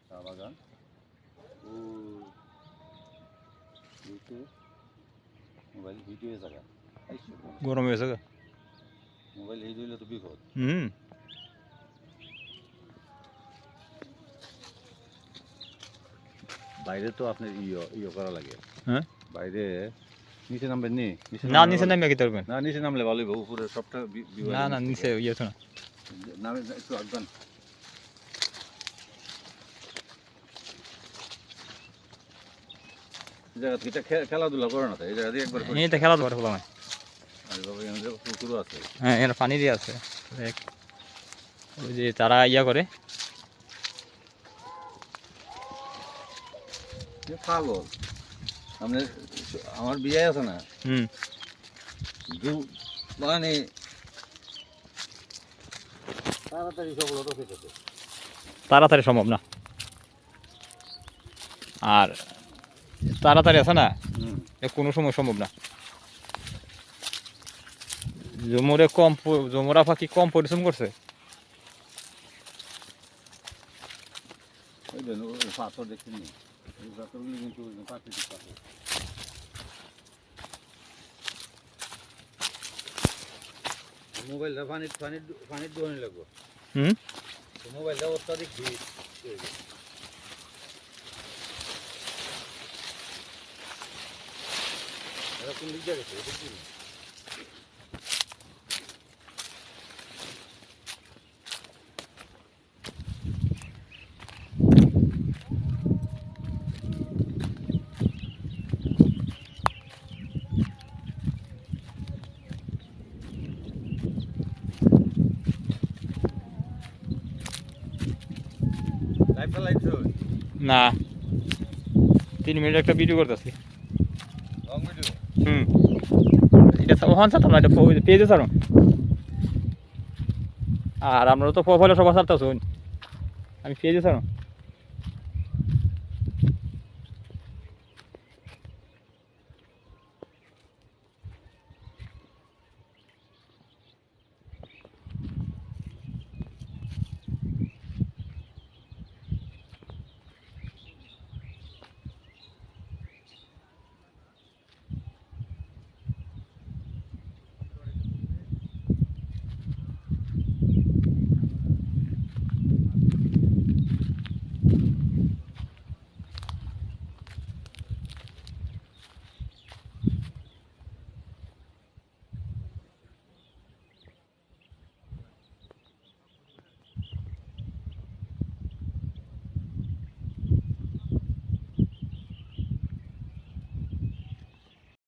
চা বাগান ও mobile video জায়গা গরম হয়েছে গা মোবাইল হিট হইলে তো বিপদ বাইরে তো আপনার ইয়ে করা লাগে হ্যাঁ বাইরে নিচে নামবেন নি না নিচে নামে কি করবেন না নিচে নামলে ভালোই উপরে সবটা না না নিচে ইয়ে তো না নামে একটু আসবেন জায়গা থেকে খেলাধুলা করে না তো এই জায়গা দিয়ে একবার এটা খেলা ধরে হলো না আরে বাবা এখানে পুকুরও আছে হ্যাঁ এর পানি দিয়ে আছে ওই যে তারা ইয়া করে পাগল আপনার আমার বিয়ে আছে না মানে তাড়াতাড়ি সফলতা পেতেছে তাড়াতাড়ি সম্ভব না আর তাড়াতাড়ি আছে না কোনো সময় সম্ভব না জমরা পাখি কম পরিশ্রম করছে পাথর দেখছেন এই পাথরগুলি কিন্তু প্রাকৃতিক পাথর মোবাইলটা পানির দোকানে লাগবো মোবাইলটা অত্যাধিক ভিড় কোন দিক দিয়ে গেছে না 3 মিনিট একটা ভিডিও করতেছি এটা ওখান ছাড়তাম না এটা পেজে ছাড়ুন আর আপনারা তো প্রোফাইলে সবার ছাড়তেছ আমি পেজে ছাড়ুন